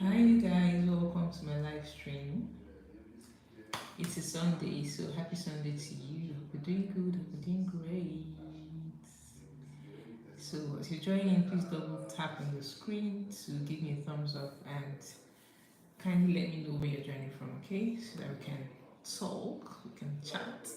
Hi you guys, welcome to my live stream. It's a Sunday, so happy Sunday to you. Hope you're doing good, hope you're doing great. So as you're joining, please double tap on the screen to give me a thumbs up and kindly let me know where you're joining from, okay? So that we can talk, we can chat.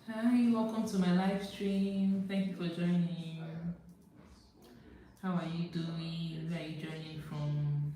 Hi, welcome to my live stream. Thank you for joining. How are you doing? Where are you joining from?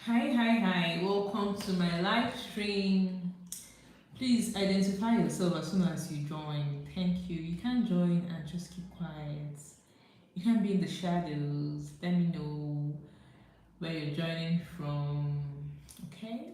Hi. Welcome to my live stream. Please identify yourself as soon as you join. Thank you. You can join and just keep quiet. You can be in the shadows. Let me know where you're joining from. Okay?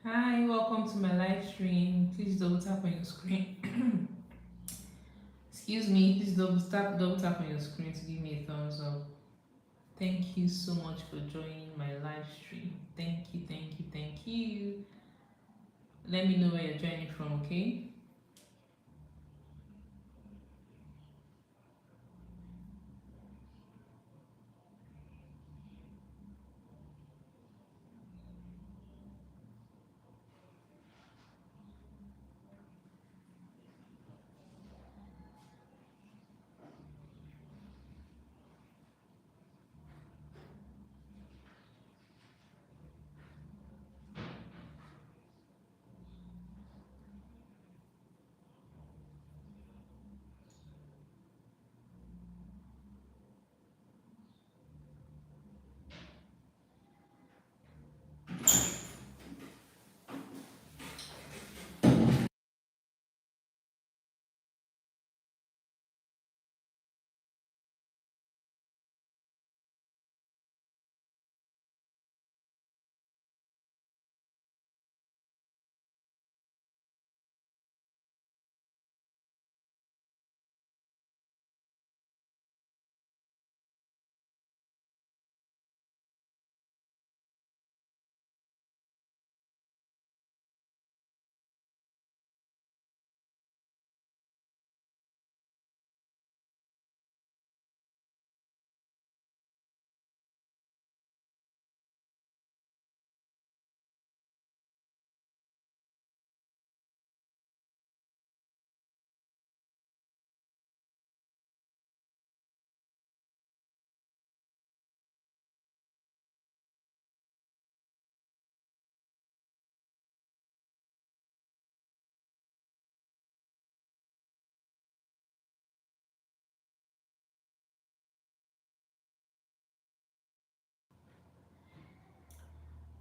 Hi, welcome to my live stream. Please double tap on your screen. Excuse me, please double tap on your screen to give me a thumbs up. Thank you so much for joining my live stream. Thank you. Let me know where you're joining from, okay?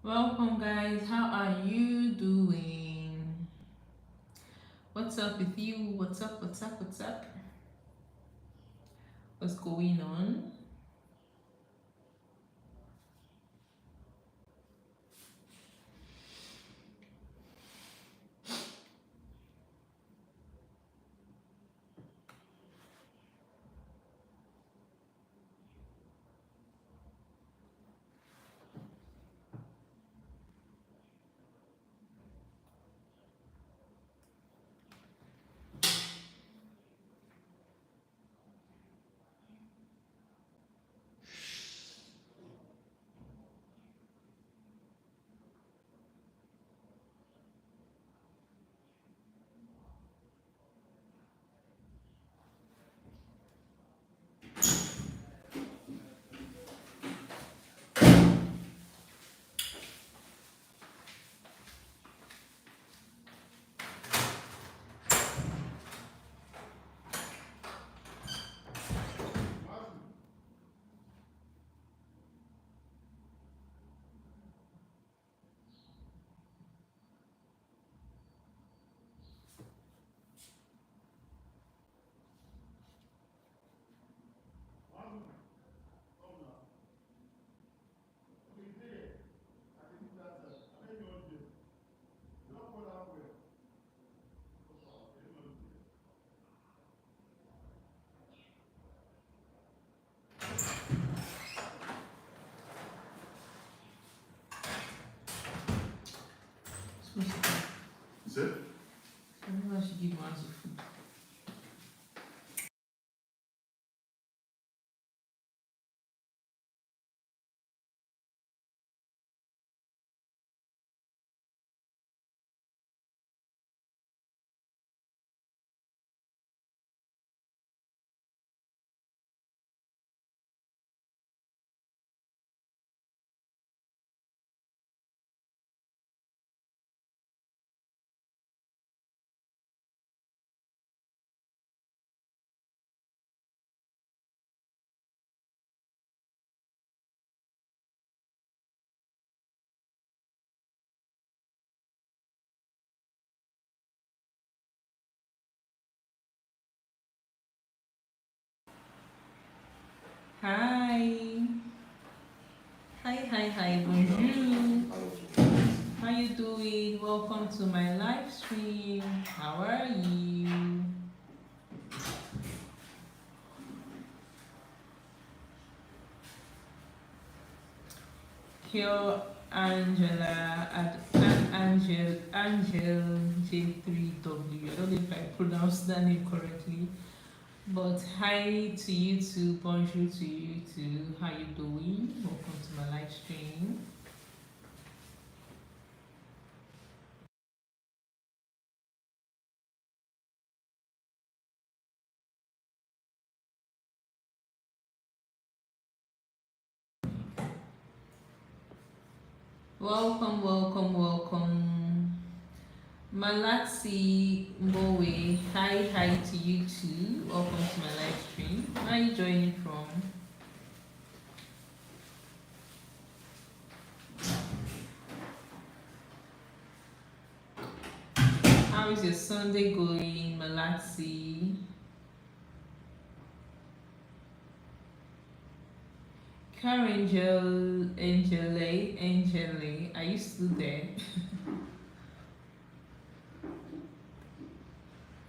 Welcome, guys. How are you doing? What's up with you? What's up? What's up? What's up? What's going on? Is it? I think I should give Mazu food. Hi. Hi. Bonjour. How you doing? Welcome to my live stream. How are you? Here, Angela at Angel J3W. I don't know if I pronounced that name correctly, but hi to you too. Bonjour to you too. How you doing? Welcome to my live stream. Welcome. Malaxi Mbowe, hi to you too. Welcome to my live stream. Where are you joining from? How is your Sunday going, Malaxi? Angele, are you still there?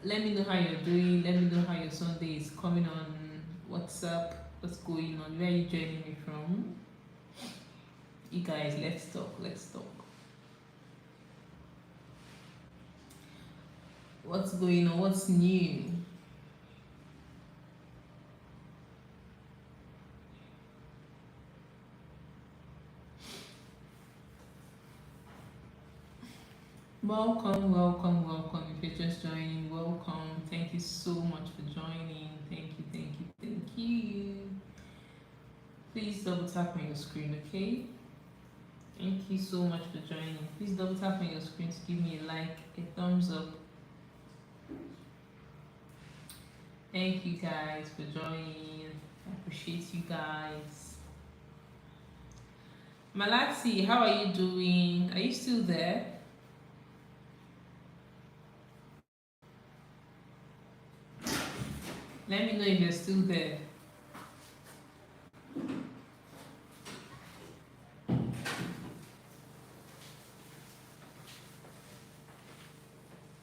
Let me know how you're doing. Let me know how your Sunday is coming on. What's up? What's going on? Where are you joining me from? You guys, let's talk. What's going on? What's new? Welcome. If you're just joining, welcome. Thank you so much for joining. Thank you. Please double tap on your screen, okay? Thank you so much for joining. Please double tap on your screen to give me a like, a thumbs up. Thank you guys for joining. I appreciate you guys. Malati, how are you doing? Are you still there? Let me know if you're still there.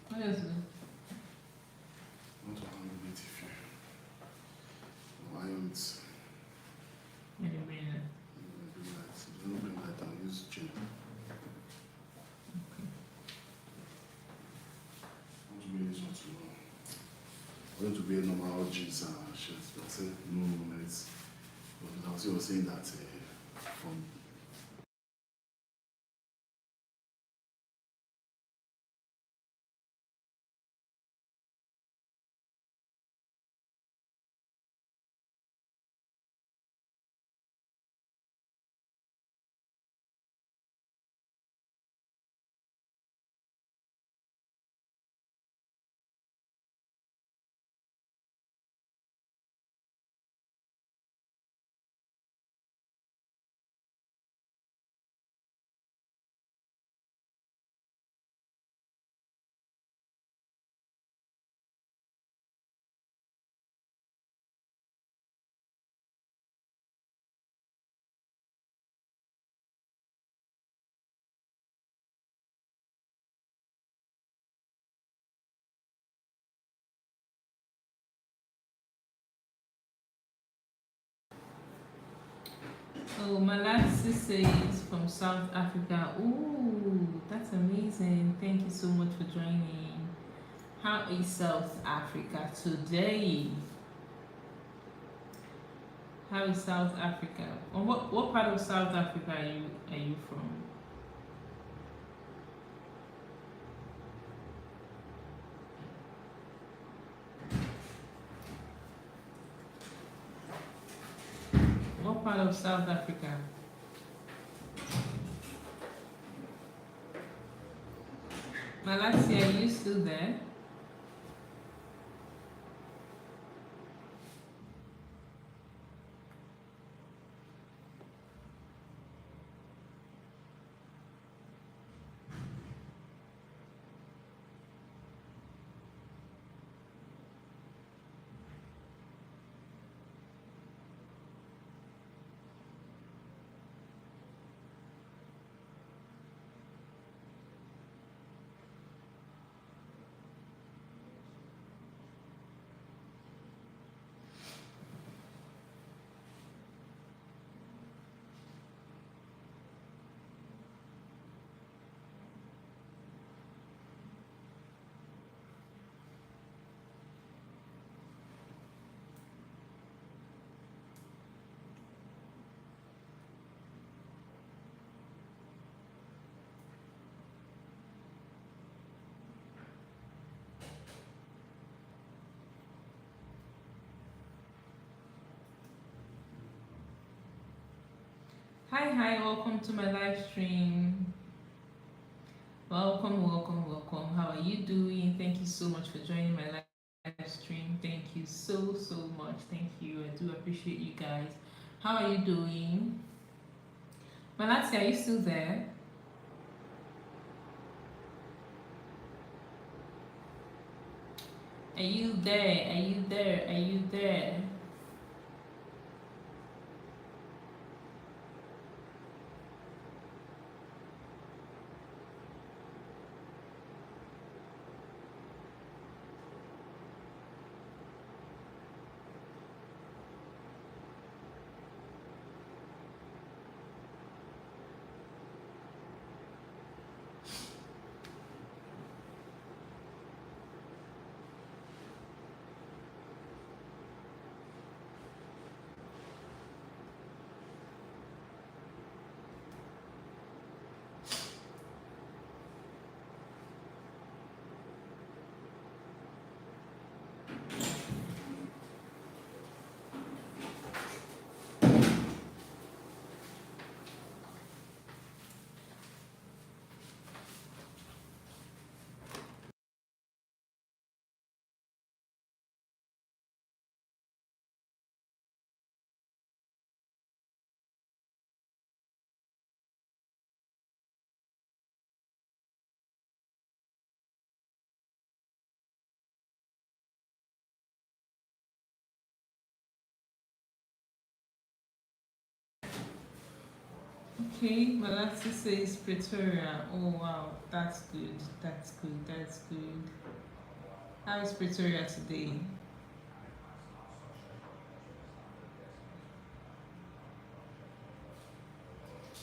What is it? Not on the TV. Lions. Wait a minute. Don't bring light. I'll use gin. Want to be this one too long. I want to be a normal jeans and shirts, but I said no nights. But I was saying that from Oh, Malati says from South Africa. Ooh, that's amazing. Thank you so much for joining. How is South Africa today? How is South Africa? Or what part of South Africa are you from? What part of South Africa? Malati, are you still there? Hi, welcome to my live stream. Welcome. How are you doing? Thank you so much for joining my live stream. Thank you so much. Thank you. I do appreciate you guys. How are you doing? Malati, are you still there? Are you there? Are you there? Are you there? Okay, Malasi says Pretoria. Oh wow, that's good. That's good. That's good. How is Pretoria today?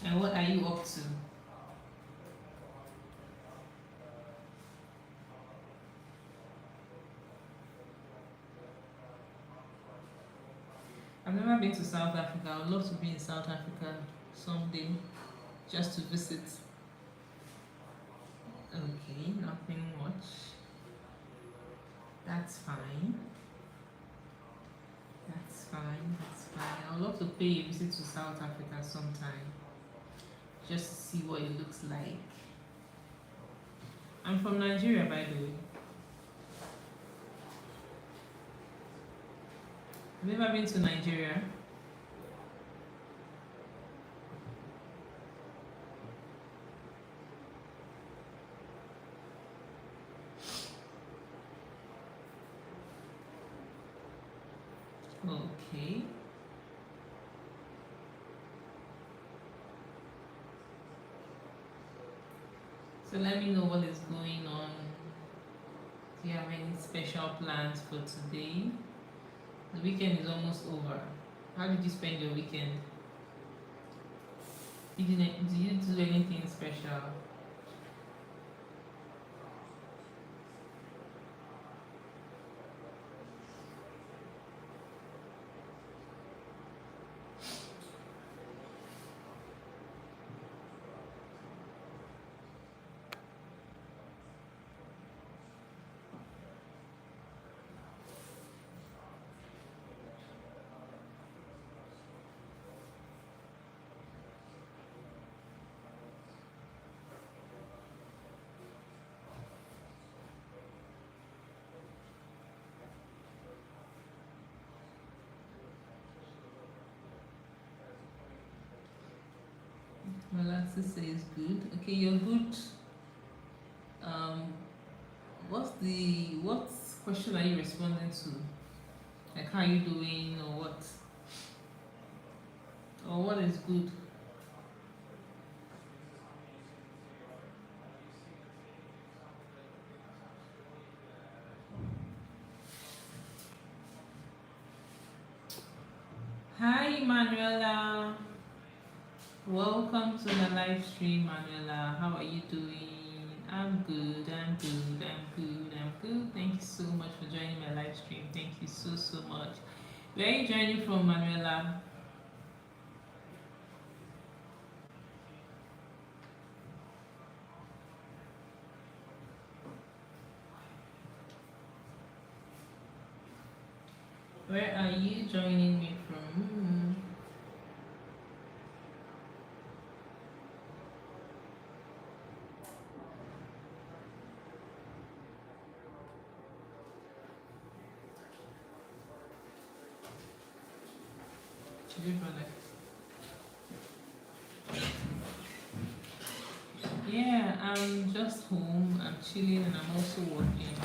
And what are you up to? I've never been to South Africa. I would love to be in South Africa someday just to visit. Okay, nothing much. That's fine. That's fine. That's fine. I would love to pay a visit to South Africa sometime just to see what it looks like. I'm from Nigeria, by the way. Have you ever been to Nigeria? Okay. So let me know what is going on. Do you have any special plans for today? The weekend is almost over. How did you spend your weekend? Did you do anything special? Malasi says good. Okay, you're good. Um, what question are you responding to? Like how are you doing or what? Or what is good? Hi Manuela. Welcome to the live stream, Manuela. How are you doing? I'm good, I'm good, I'm good, I'm good. Thank you so much for joining my live stream. Thank you so much. Where are you joining from, Manuela? Where are you joining me from? Yeah, I'm just home. I'm chilling and I'm also working,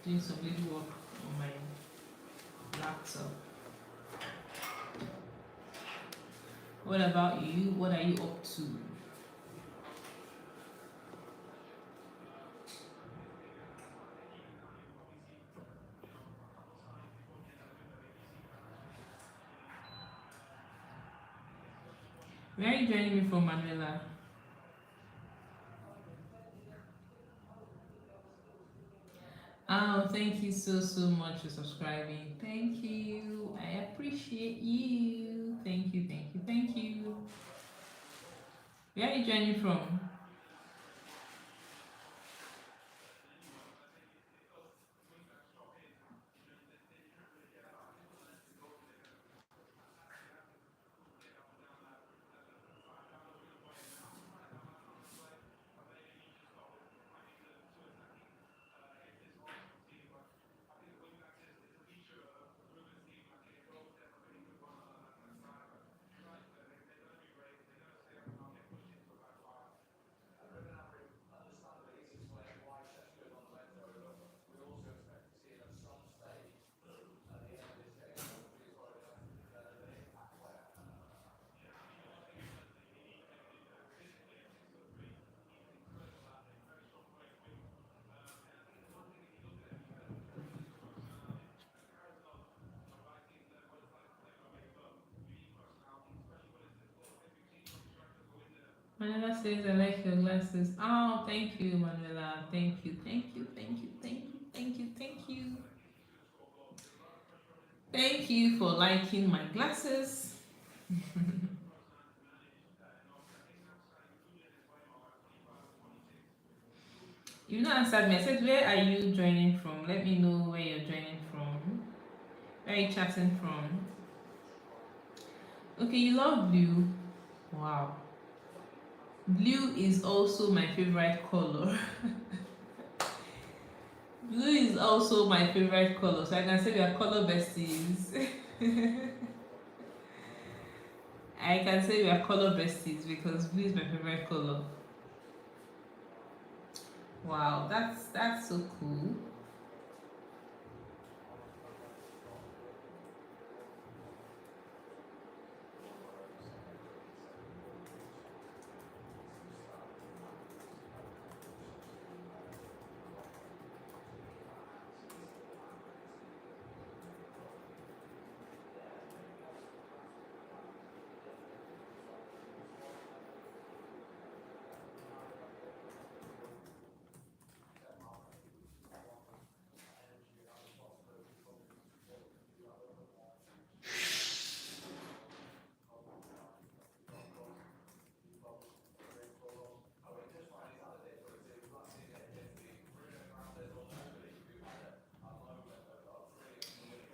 doing some little work on my laptop. What about you? What are you up to? Where are you joining me from, Manuela? Oh, thank you so much for subscribing. Thank you. I appreciate you. Thank you, thank you, thank you. Where are you joining from? Manuela says, I like your glasses. Oh, thank you, Manuela. Thank you, thank you, thank you, thank you, thank you, thank you. Thank you for liking my glasses. You not answered me. I said, where are you joining from? Let me know where you're joining from. Where are you chatting from? Okay, you love blue. Wow. Blue is also my favorite color. Blue is also my favorite color. So I can say we are color besties. I can say we are color besties because blue is my favorite color. Wow, that's so cool.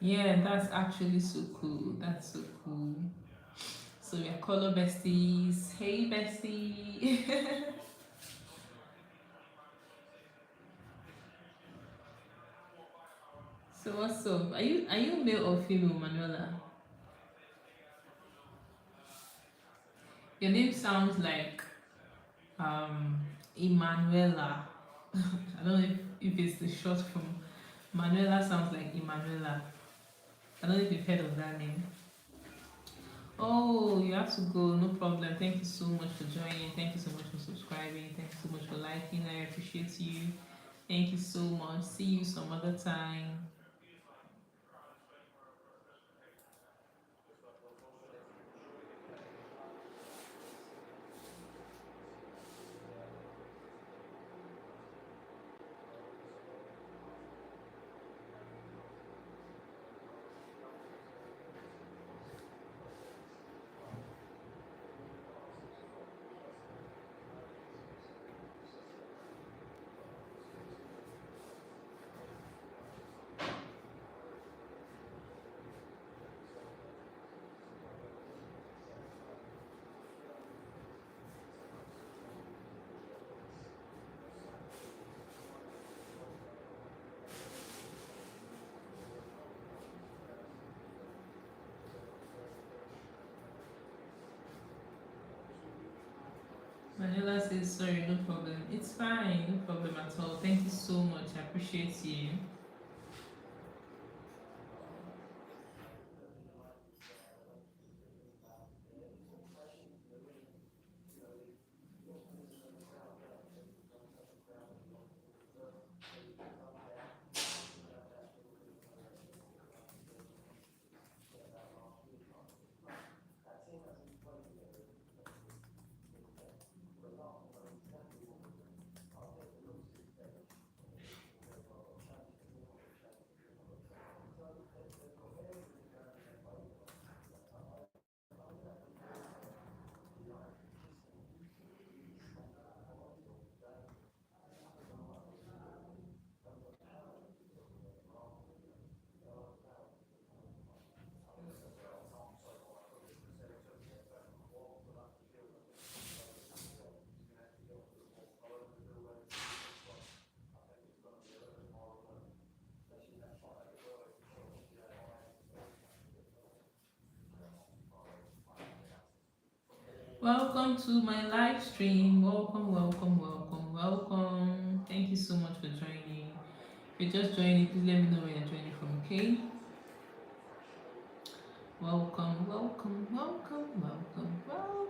Yeah, that's actually so cool. That's so cool. So we are color besties. Hey bestie. So what's up? Are you male or female, Manuela? Your name sounds like Emanuela. I don't know if it's the short from Manuela sounds like Emanuela. I don't know if you've heard of that name. Oh, you have to go, no problem. Thank you so much for joining. Thank you so much for subscribing. Thank you so much for liking. I appreciate you. Thank you so much. See you some other time. Manila says sorry, no problem. It's fine, no problem at all. Thank you so much. I appreciate you. Welcome to my live stream. Welcome, welcome, welcome, welcome. Thank you so much for joining. If you're just joining, please let me know where you're joining from, okay? Welcome, welcome, welcome, welcome, welcome.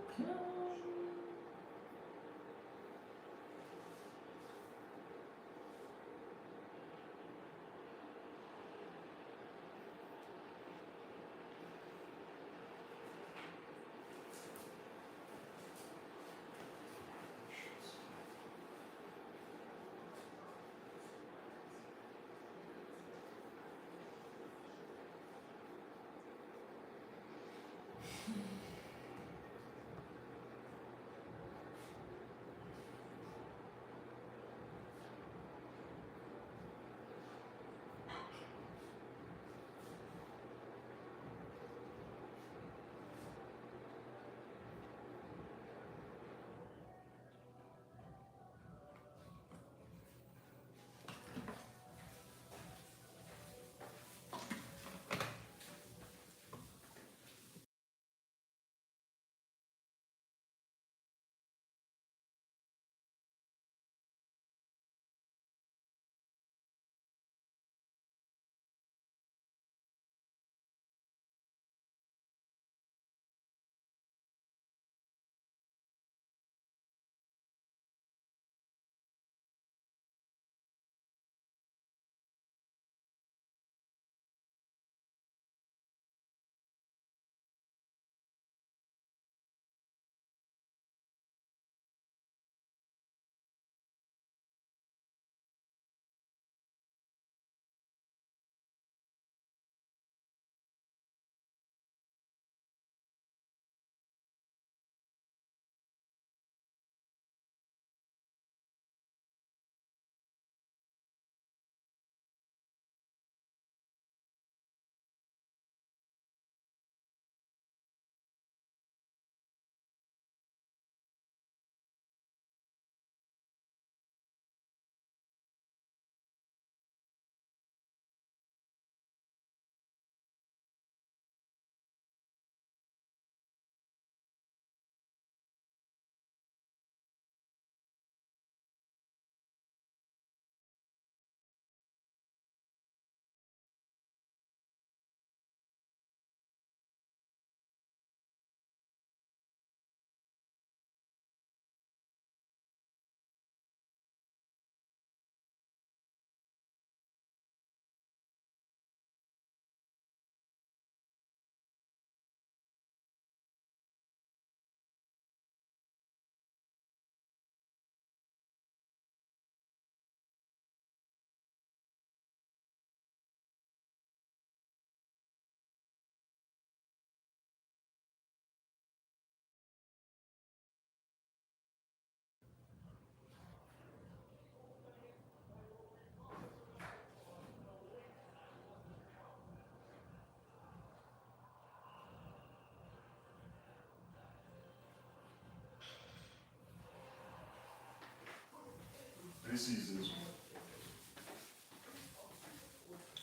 This is this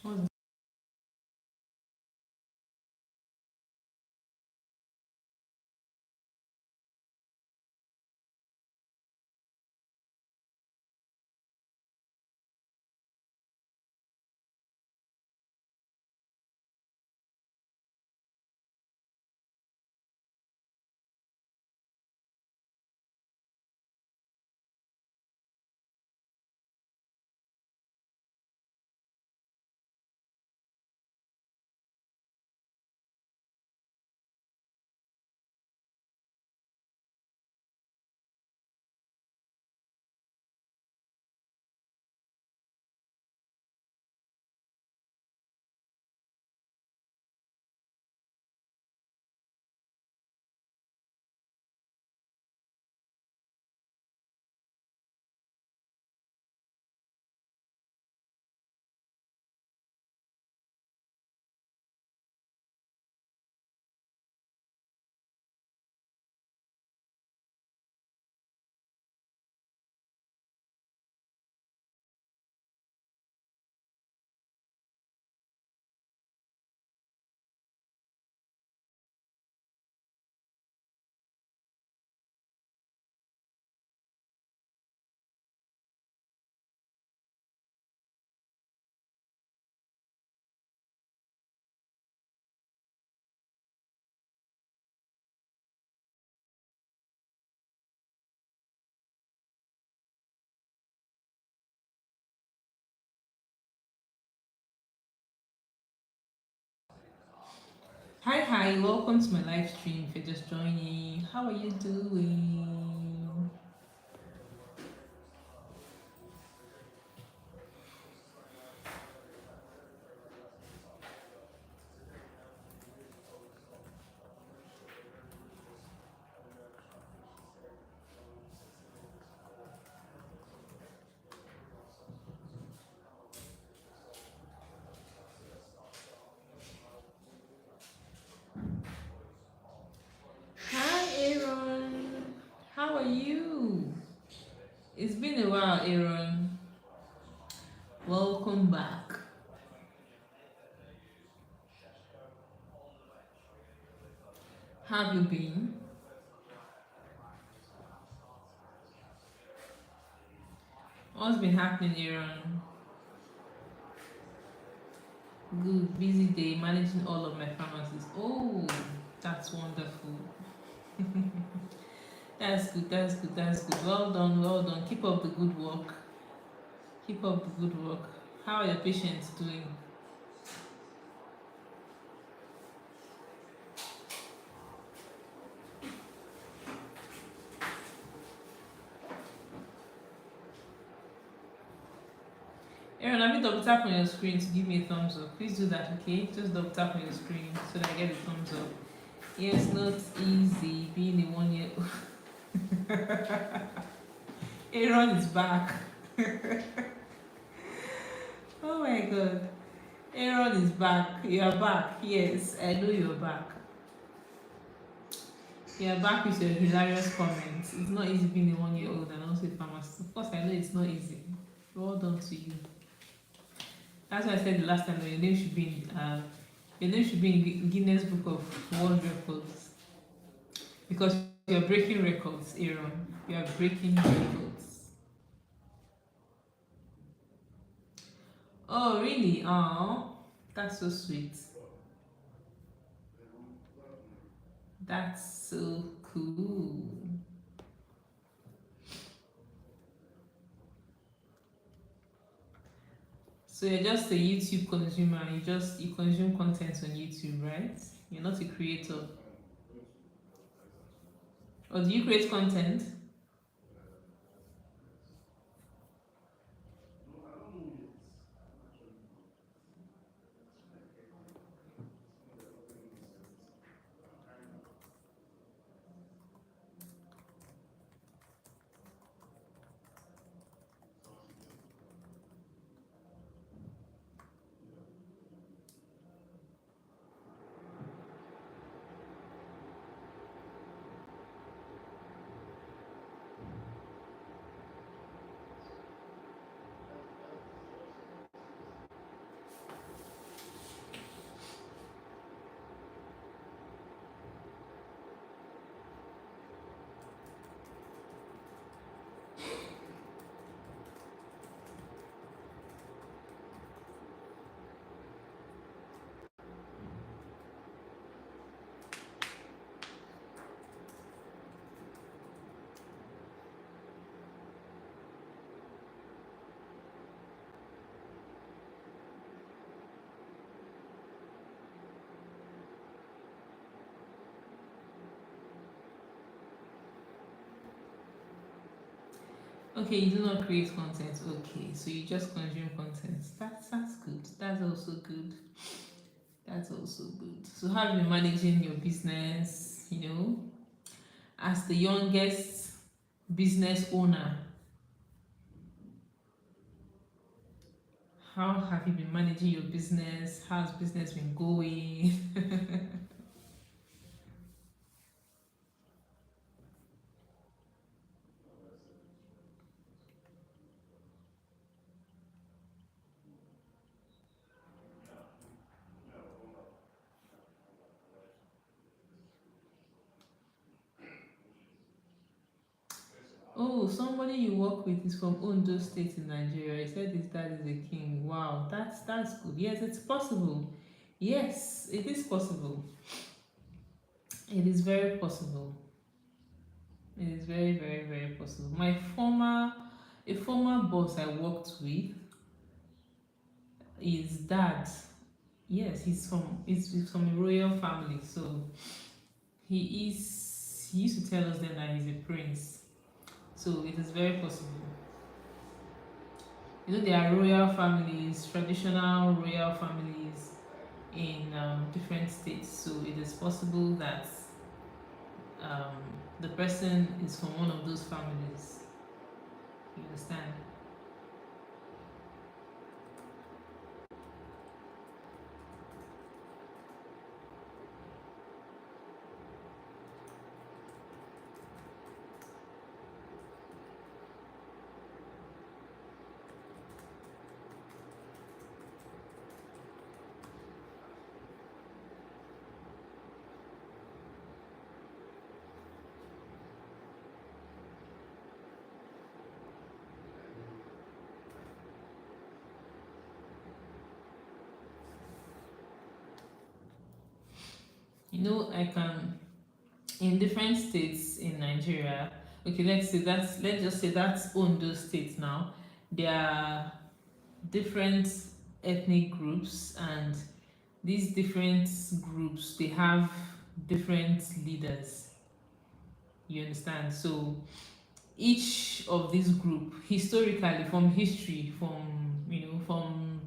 one. What's Hi, welcome to my live stream. If you're just joining, how are you doing? Hi, Aaron. How are you? It's been a while, Aaron. Welcome back. How have you been? What's been happening, Aaron? Good, busy day managing all of my pharmacies. Oh, that's wonderful. That's good. Well done. Keep up the good work. Keep up the good work. How are your patients doing? Aaron, have you double tap on your screen to give me a thumbs up? Please do that, okay? Just double tap on your screen so that I get a thumbs up. Yes, not easy being a 1 year old. Aaron is back. Oh my god. Aaron is back. You are back. Yes, I know you're back. You are back with your hilarious comments. It's not easy being a 1 year old and also a pharmacist. Of course, I know it's not easy. Well done to you. That's why I said the last time that your name should be in Guinness Book of World Records because you're breaking records, Aaron. You are breaking records. Oh, really? Oh, that's so sweet. That's so cool. So you're just a YouTube consumer. You consume content on YouTube, right? You're not a creator. Or do you create content? Okay, you do not create content. Okay, so you just consume content. That's good. That's also good. That's also good. So how have you been managing your business? As the youngest business owner, how have you been managing your business? How's business been going? Oh, somebody you work with is from Ondo State in Nigeria. He said his dad is a king. Wow, that's good. Yes, it's possible. Yes, it is possible. It is very possible. It is very, very, very possible. A former boss I worked with, his dad, yes, he's from a royal family. So he used to tell us then that he's a prince. So it is very possible. There are royal families, traditional royal families in different states. So it is possible that um, the person is from one of those families. You understand? I can in different states in Nigeria. Okay, let's just say that's Ondo State now. There are different ethnic groups, and these different groups they have different leaders. You understand? So each of this group historically from history from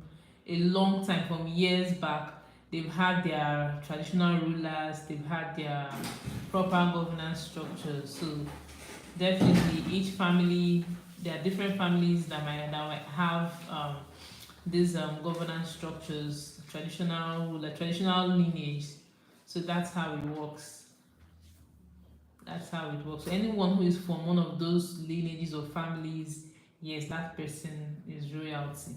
a long time, from years back, they've had their traditional rulers, they've had their proper governance structures. So definitely each family, there are different families that might have these governance structures, traditional ruler, traditional lineage. So that's how it works. That's how it works. So anyone who is from one of those lineages or families, yes, that person is royalty.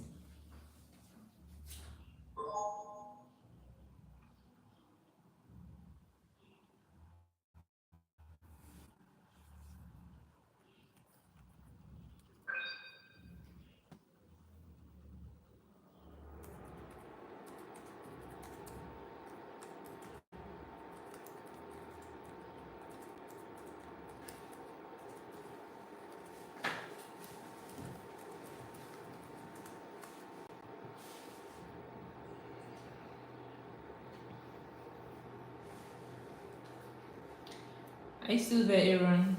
Are you still there, Aaron?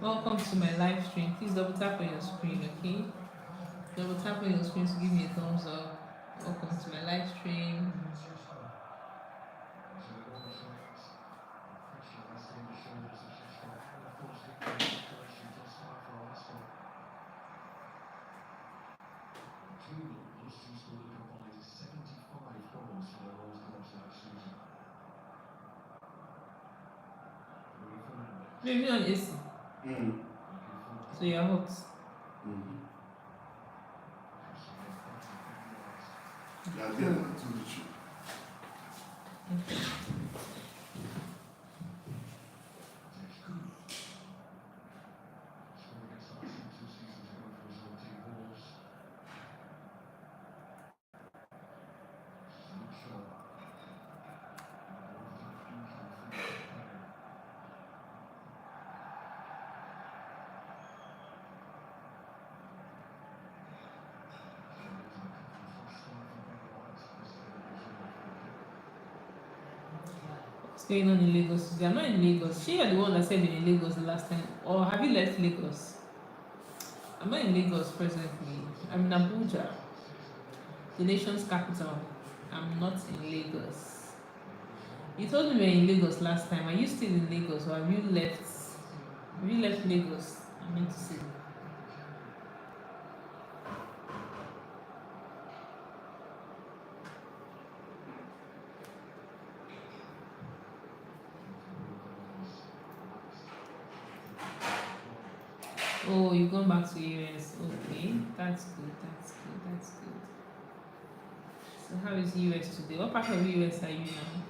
Welcome to my live stream. Please double tap on your screen, okay? Double tap on your screen to give me a thumbs up. Welcome to my live stream. Maybe on AC. So you're hot. Yeah, yeah, too rich. Okay. going on in Lagos today? I'm not in Lagos. She are the one that said you're in Lagos the last time. Or have you left Lagos? I'm not in Lagos presently. I'm in Abuja, the nation's capital. I'm not in Lagos. You told me you were in Lagos last time. Are you still in Lagos or have you left? Have you left Lagos? I meant to say. Oh, you've gone back to US. Okay, that's good. That's good. That's good. So how is US today? What part of US are you now?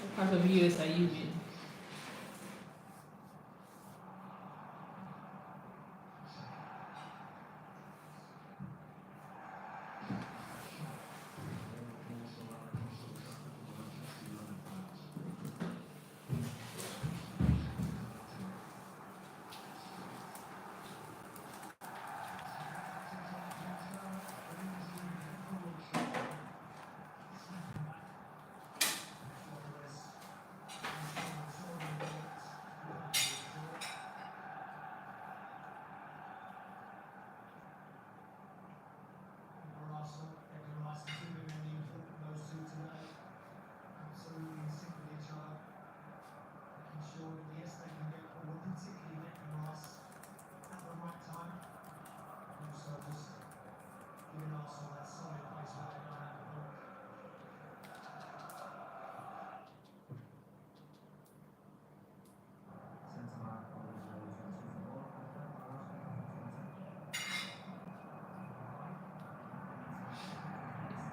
What part of US are you in?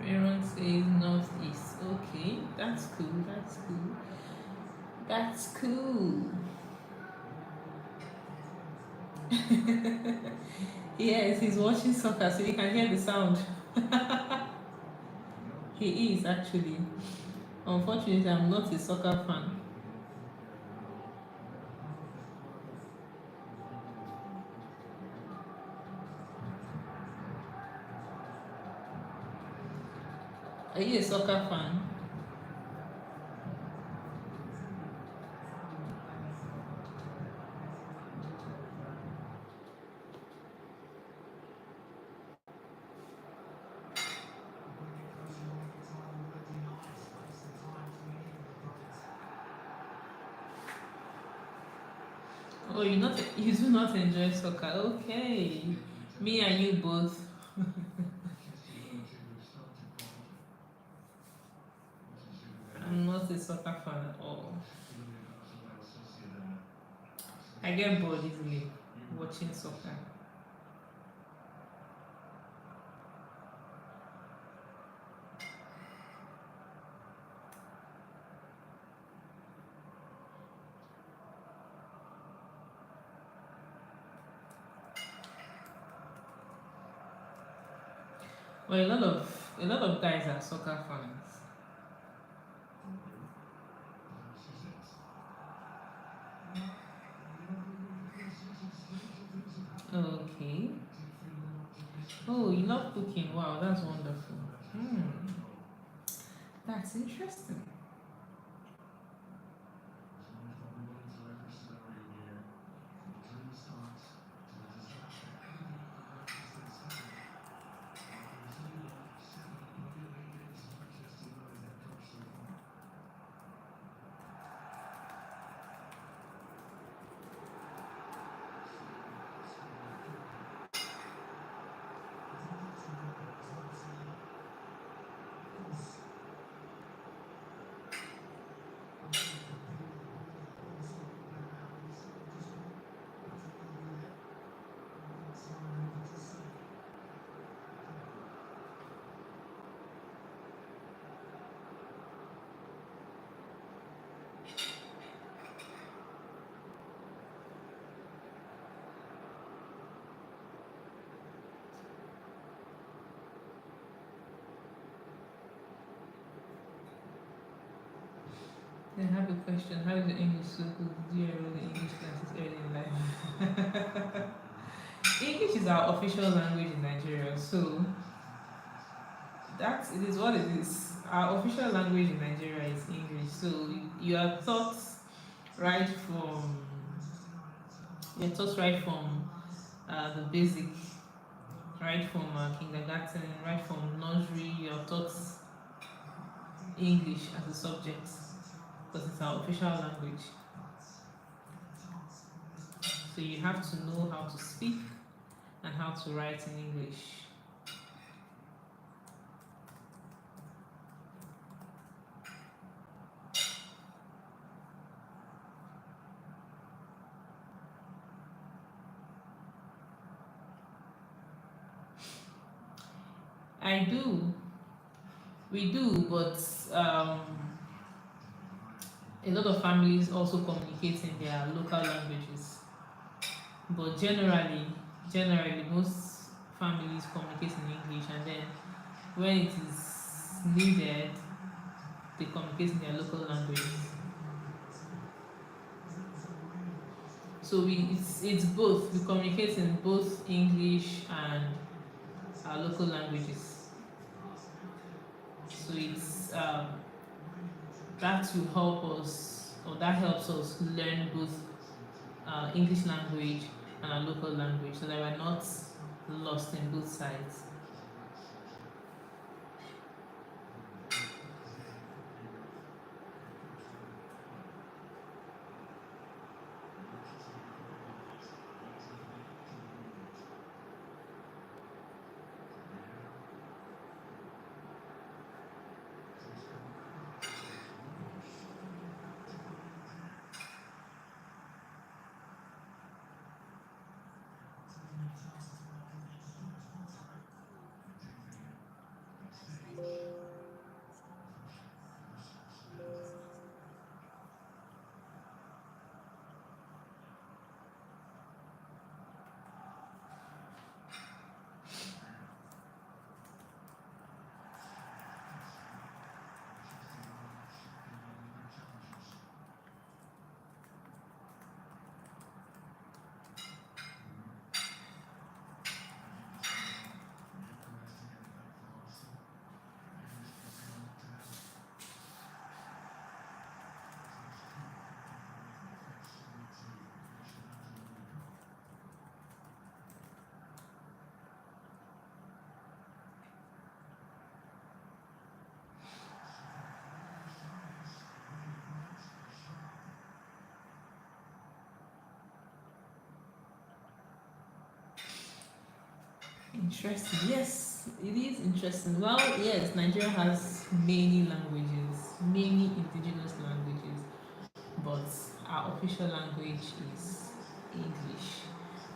Everyone says northeast. Okay, that's cool. That's cool. That's cool. Yes, he's watching soccer, so you can hear the sound. He is actually. Unfortunately, I'm not a soccer fan. Are you a soccer fan? Oh, you do not enjoy soccer. Okay. Me and you both. I'm not a soccer fan at all. I get bored easily watching soccer. Well, a lot of guys are soccer fans. Okay. Oh, you love cooking. Wow, that's wonderful. Hmm. That's interesting. I have a question. How is your English so good? Do you enroll in English classes early in life? English is our official language in Nigeria, so That it is what it is. Our official language in Nigeria is English, so you are taught right from the basic, right from kindergarten, right from nursery. You are taught English as a subject because it's our official language. So you have to know how to speak and how to write in English. I do, we do, but a lot of families also communicate in their local languages. But generally, most families communicate in English, and then when it is needed, they communicate in their local languages. So it's both. We communicate in both English and our local languages. So it's that will help us, or that helps us learn both English language and our local language, so that we're not lost in both sides. Interesting. Yes, it is interesting. Well, yes, Nigeria has many languages, many indigenous languages, but our official language is English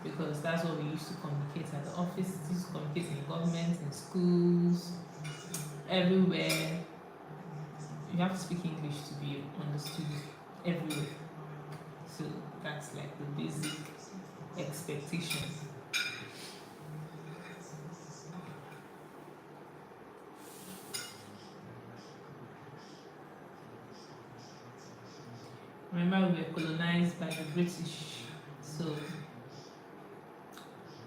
because that's what we used to communicate at the office, used to communicate in government, in schools, everywhere. You have to speak English to be understood everywhere. So that's like the basic expectation. Remember, we were colonized by the British, so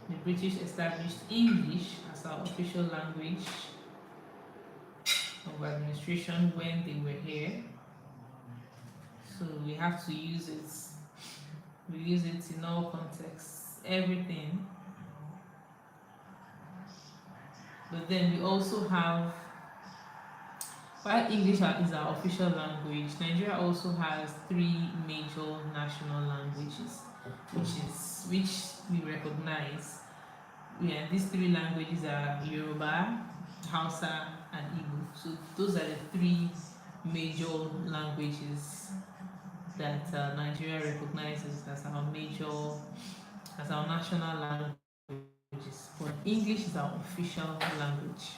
the British established English as our official language of administration when they were here. So we have to use it. We use it in all contexts, everything. But then we also have, while English is our official language, Nigeria also has three major national languages, which we recognize. Yeah, these three languages are Yoruba, Hausa, and Igbo. So those are the three major languages that Nigeria recognizes as our national languages. But English is our official language.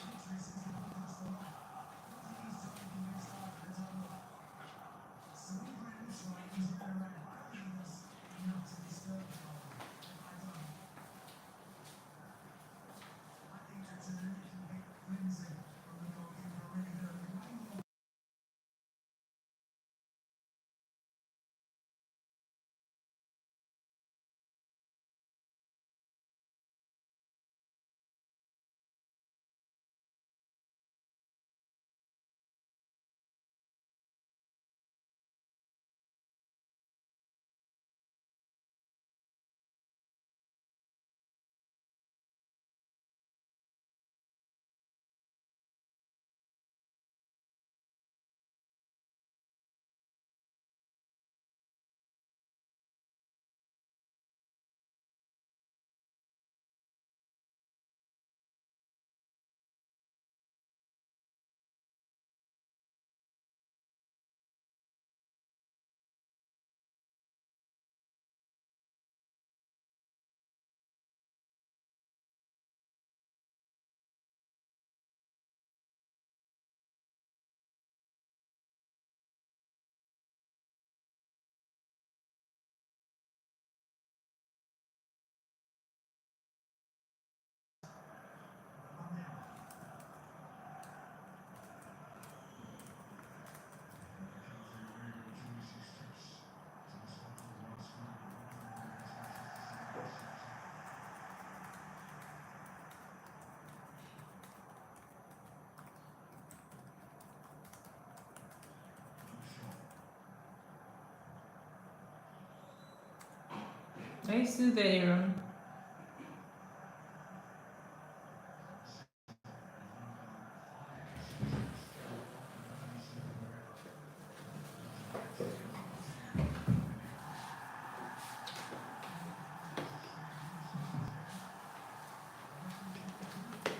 Are you still there, Aaron?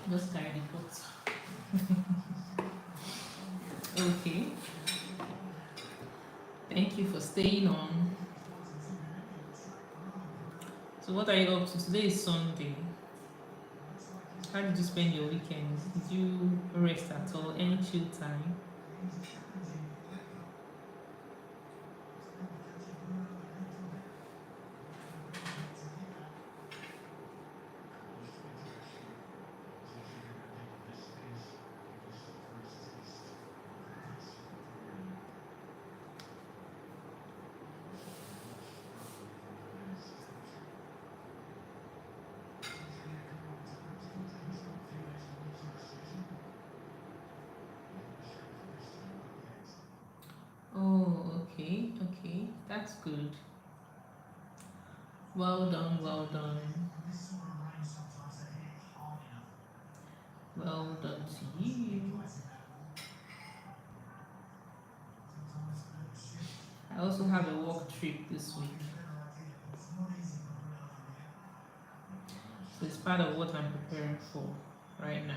Just carry the pot. Okay. Thank you for staying on. So what are you up to? Today is Sunday. How did you spend your weekend? Did you rest at all? Any chill time? Oh, okay, okay. That's good. Well done, well done. Well done to you. I also have a work trip this week. So it's part of what I'm preparing for right now.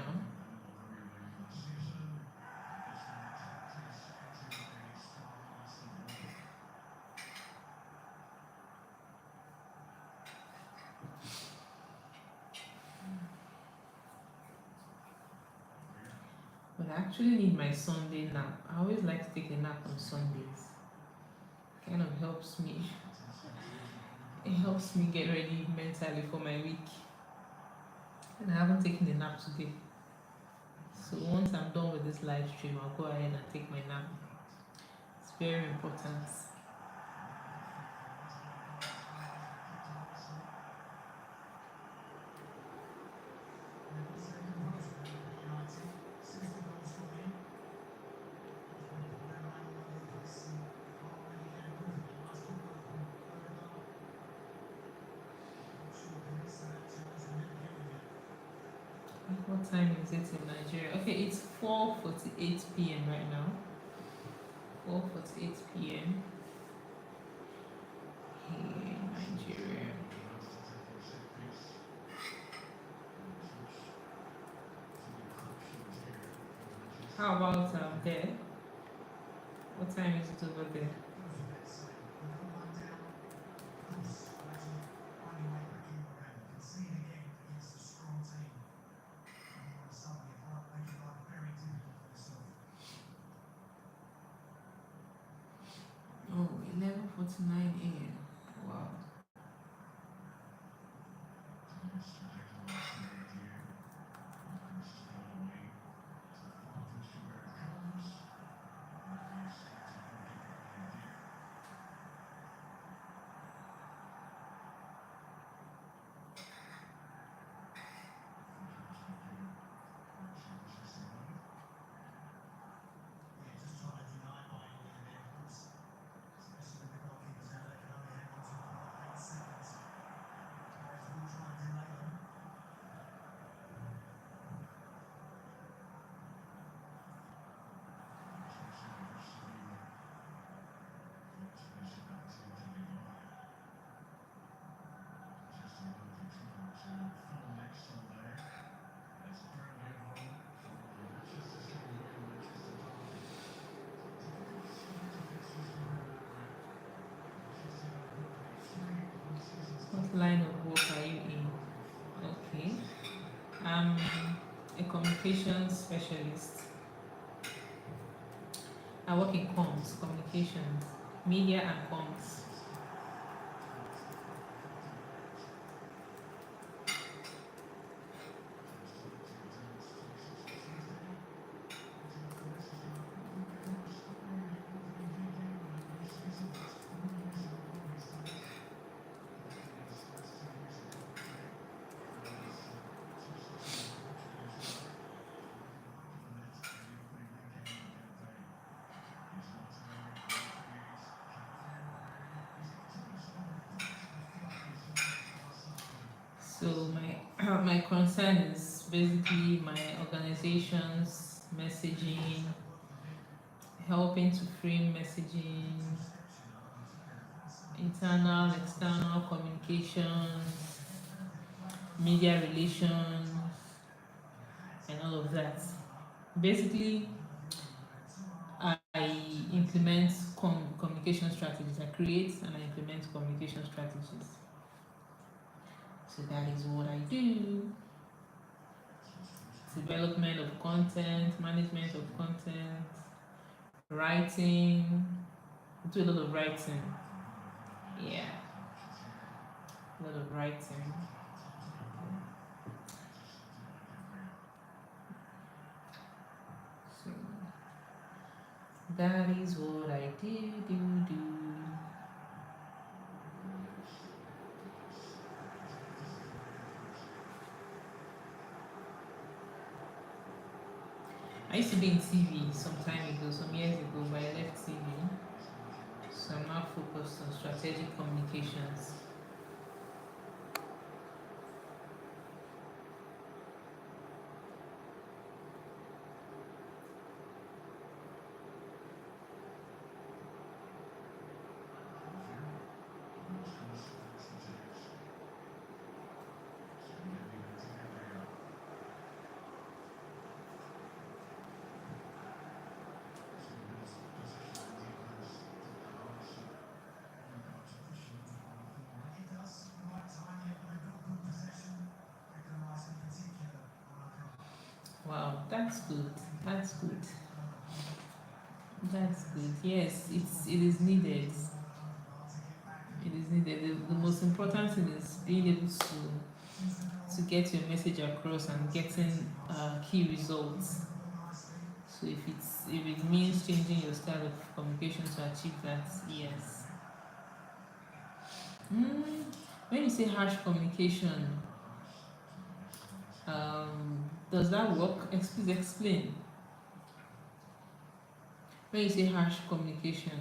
But I actually need my Sunday nap. I always like to take a nap on Sundays. Kind of helps me. It helps me get ready mentally for my week. And I haven't taken a nap today. So once I'm done with this live stream, I'll go ahead and take my nap. It's very important. What time is it in Nigeria? Okay, it's 4:48 p.m. right now. 4:48 p.m. here in Nigeria. How about there? What time is it over there? Oh, 11:49 a.m. Wow. What line of work are you in? Okay. I'm a communications specialist. I work in comms, communications, media and comms. So my my concern is basically my organization's messaging, helping to frame messaging, internal, external communications, media relations, and all of that. Basically, I implement communication strategies. I create and I implement communication strategies. So that is what I do. Development of content, management of content, writing. I do a lot of writing. Yeah, a lot of writing. So that is what I do. I used to be in TV some time ago, some years ago, but I left TV. So I'm now focused on strategic communications. Wow, that's good. That's good. That's good. Yes, it is needed. It is needed. The most important thing is being able to get your message across and getting key results. So if it means changing your style of communication to achieve that, yes. Mm, when you say harsh communication, does that work? Please explain. When you say harsh communication,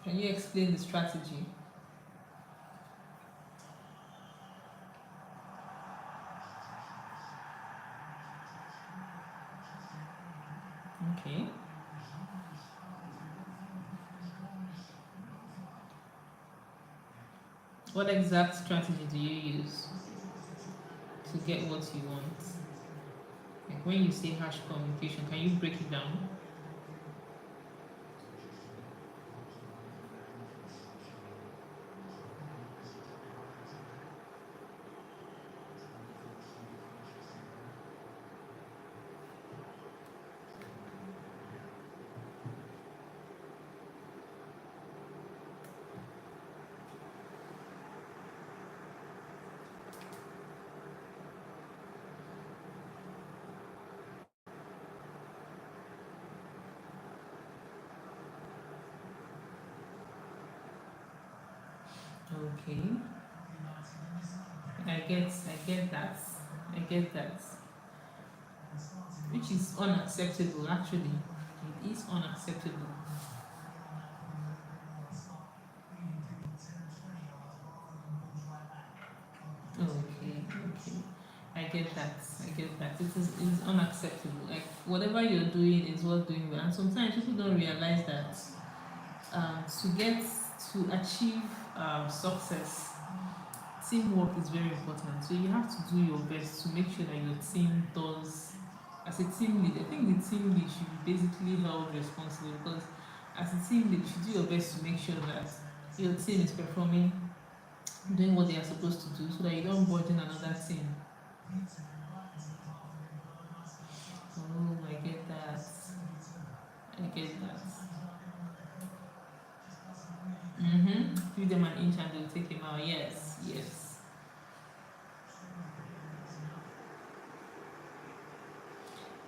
can you explain the strategy? Okay. What exact strategy do you use to get what you want? Like when you say harsh communication, can you break it down? Okay. I get that. I get that. Which is unacceptable actually. It is unacceptable. Okay, okay. I get that. I get that. It is unacceptable. Like whatever you're doing is worth doing well. And sometimes people don't realize that to achieve success, teamwork is very important. So you have to do your best to make sure that your team does. As a team lead, I think the team lead should be basically held responsible because as a team lead, you should do your best to make sure that your team is performing, doing what they are supposed to do, so that you don't burden another team. Oh, I get that. I get that. Give them an inch and they'll take him out. Yes, yes.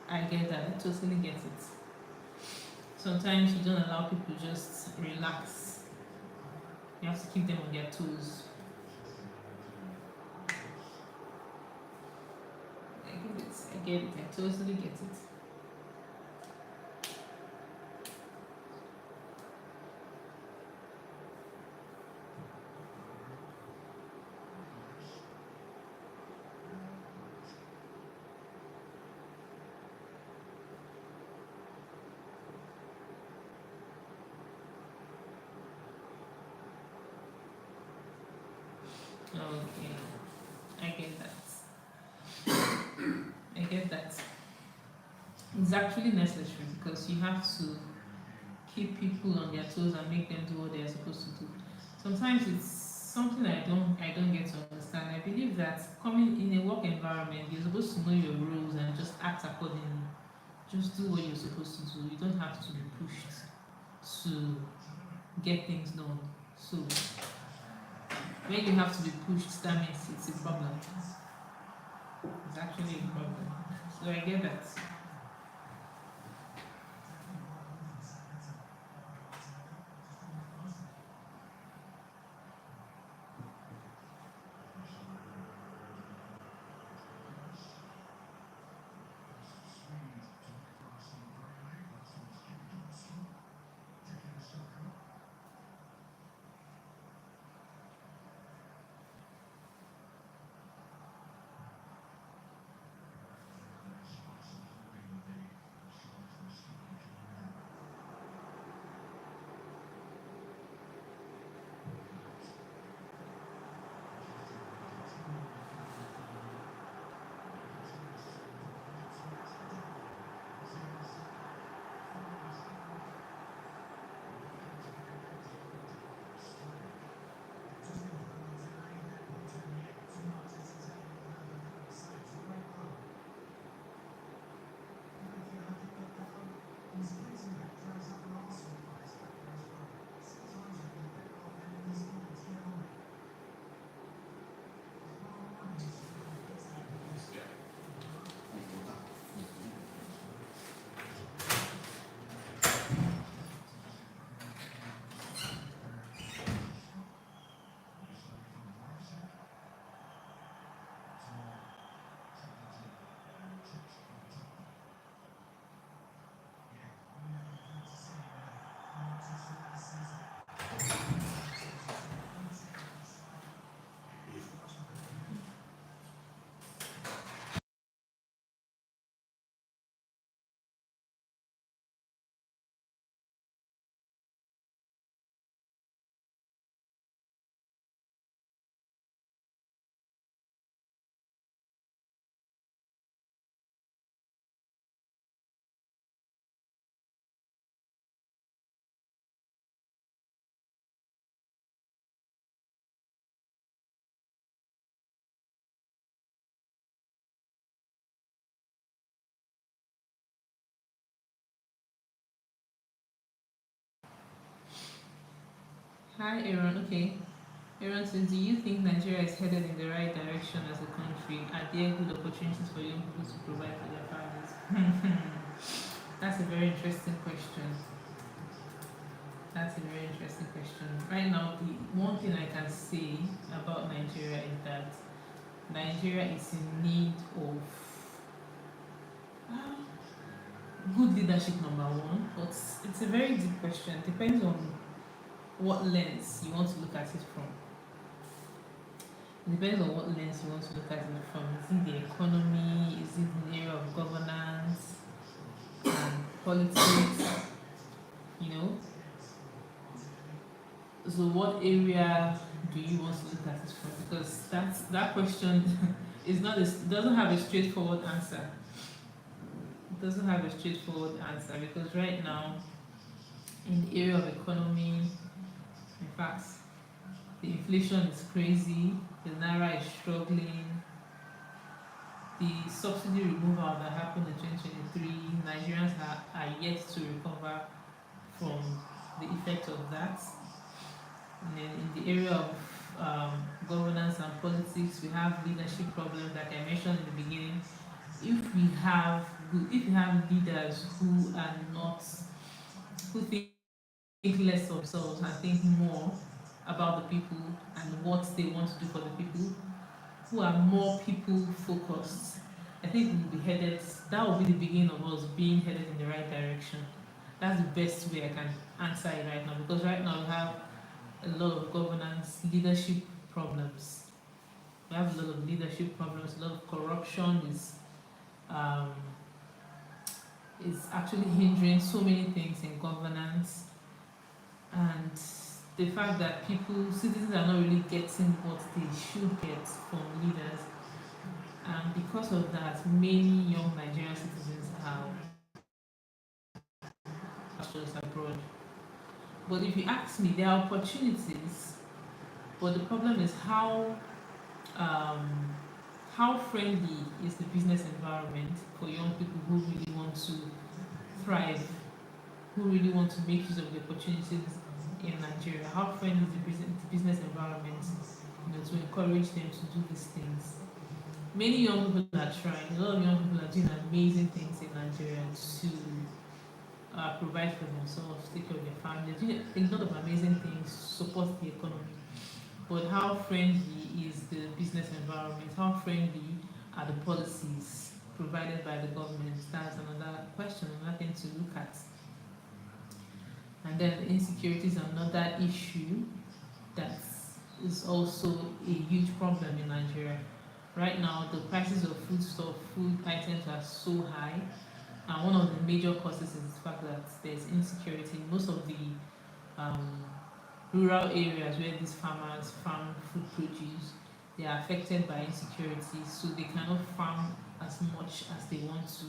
I get that. I totally get it. Sometimes you don't allow people to just relax. You have to keep them on their toes. I get it. I get it. I totally get it. Okay, I get that. I get that. It's actually necessary because you have to keep people on their toes and make them do what they're supposed to do. Sometimes it's something I don't get to understand. I believe that coming in a work environment, you're supposed to know your rules and just act accordingly. Just do what you're supposed to do. You don't have to be pushed to get things done. So when you have to be pushed, that means it's a problem. It's actually a problem. So I get that. Hi, Aaron. Okay. Aaron says, do you think Nigeria is headed in the right direction as a country? Are there good opportunities for young people to provide for their families? That's a very interesting question. That's a very interesting question. Right now, the one thing I can say about Nigeria is that Nigeria is in need of uh, good leadership, number one. But it's a very deep question. Depends on what lens you want to look at it from. It depends on what lens you want to look at it from. Is it the economy? Is it the area of governance and politics? You know. So, what area do you want to look at it from? Because that question is not doesn't have a straightforward answer. It doesn't have a straightforward answer because right now, in the area of economy, in fact, the inflation is crazy. The naira is struggling. The subsidy removal that happened in 2023, Nigerians are yet to recover from the effect of that. And then in the area of governance and politics, we have leadership problems, like I mentioned in the beginning. If we have leaders who are not, who think less of themselves and think more about the people and what they want to do for the people, who are more people focused, I think we'll be headed, that will be the beginning of us being headed in the right direction. That's the best way I can answer it right now, because right now we have a lot of governance, leadership problems. We have a lot of leadership problems, a lot of corruption um, is actually hindering so many things in governance, and the fact that citizens are not really getting what they should get from leaders, and because of that, many young Nigerian citizens are just abroad. But if you ask me, there are opportunities, but the problem is um, how friendly is the business environment for young people who really want to thrive, who really want to make use of the opportunities in Nigeria? How friendly is the business environment, to encourage them to do these things? Many young people are trying. A lot of young people are doing amazing things in Nigeria to provide for themselves, take care of their families, doing a lot of amazing things to support the economy. But how friendly is the business environment? How friendly are the policies provided by the government? That's another question, another thing to look at. And then insecurity is another issue that is also a huge problem in Nigeria. Right now, the prices of food items are so high, and one of the major causes is the fact that there's insecurity. Most of the rural areas where these farmers farm food produce, they are affected by insecurity, so they cannot farm as much as they want to.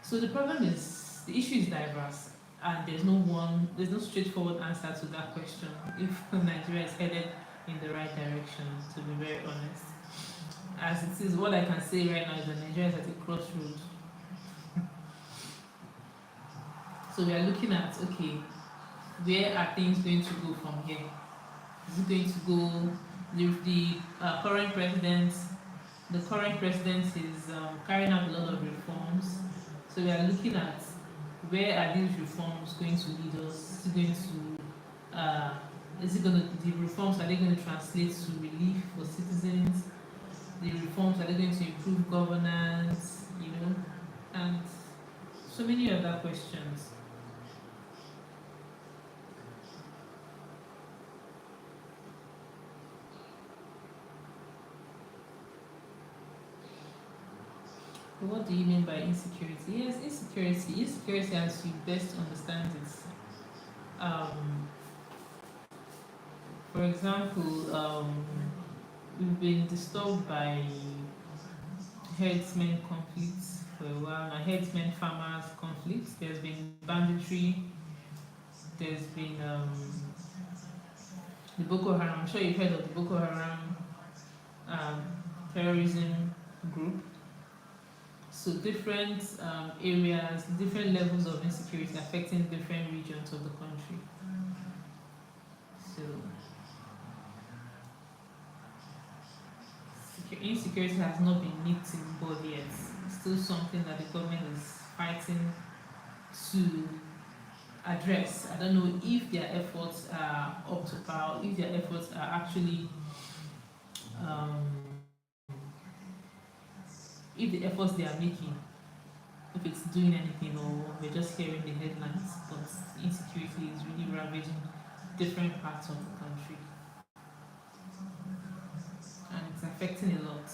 So the problem is, the issue is diverse, and there's no straightforward answer to that question if Nigeria is headed in the right direction, to be very honest. As it is, what I can say right now is that Nigeria is at a crossroads. So we are looking at, okay, where are things going to go from here? Is it going to go, the current president is carrying out a lot of reforms. So we are looking at, where are these reforms going to lead us? The reforms, are they going to translate to relief for citizens? The reforms, are they going to improve governance? And so many other questions. What do you mean by insecurity? Yes, insecurity as you best understand it. For example, we've been disturbed by herdsmen conflicts for a while now, herdsmen farmers conflicts. There's been banditry, there's been the Boko Haram. I'm sure you've heard of the Boko Haram terrorism group. So different areas, different levels of insecurity affecting different regions of the country. So insecurity has not been nipped in the bud yet. It's still something that the government is fighting to address. I don't know if their efforts are up to par, if their efforts are actually if the efforts they are making, if it's doing anything, or we're just hearing the headlines. But insecurity is really ravaging different parts of the country, and it's affecting a lot.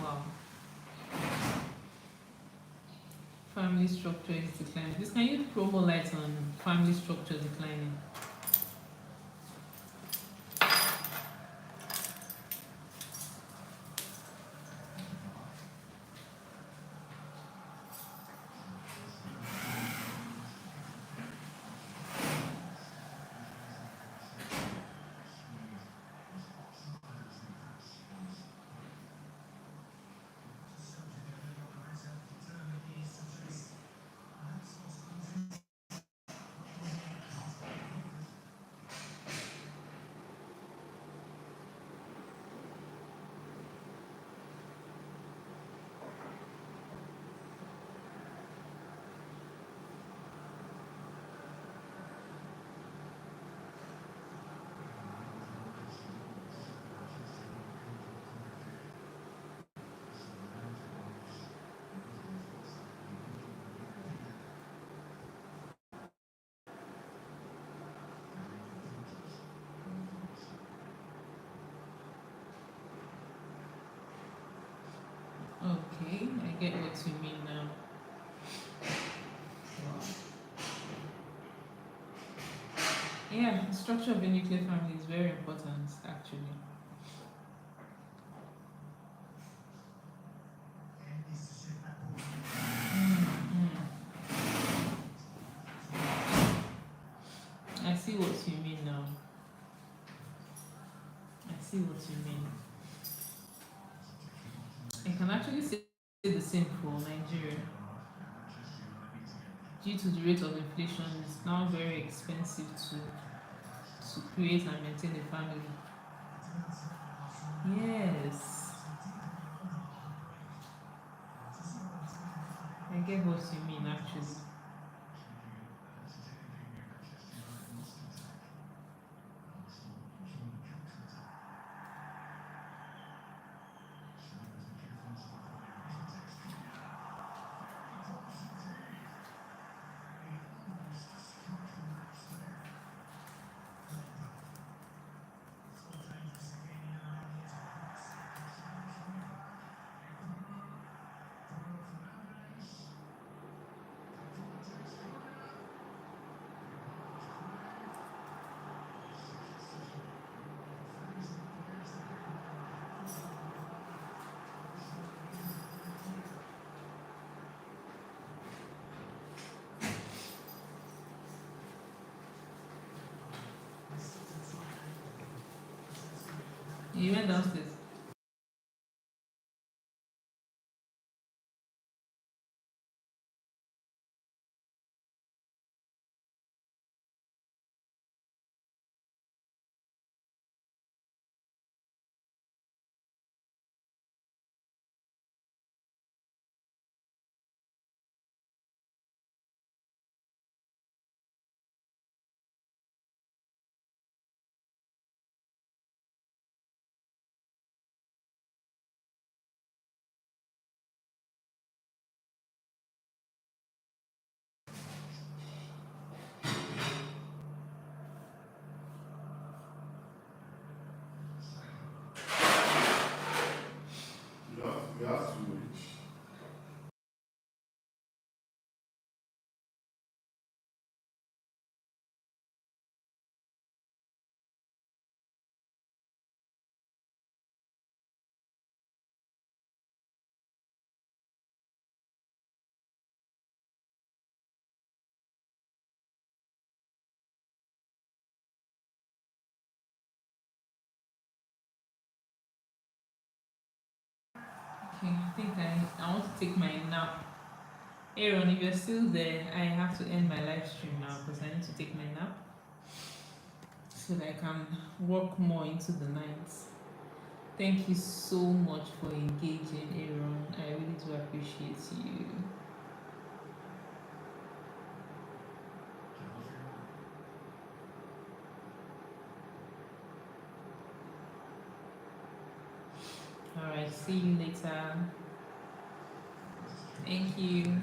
Wow. Family structure is declining. Please, can you throw more light on family structure declining? get what you mean now. Yeah, the structure of a nuclear family is very important, actually. I see what you mean now. I see what you mean. I can actually say the same for Nigeria. Due to the rate of inflation, it's now very expensive to create and maintain a family. Yes, I get what you mean actually. You went downstairs. You have to. Okay, I think I want to take my nap. Aaron, if you're still there, I have to end my live stream now because I need to take my nap so that I can work more into the night. Thank you so much for engaging, Aaron. I really do appreciate you. Alright, see you later. Thank you.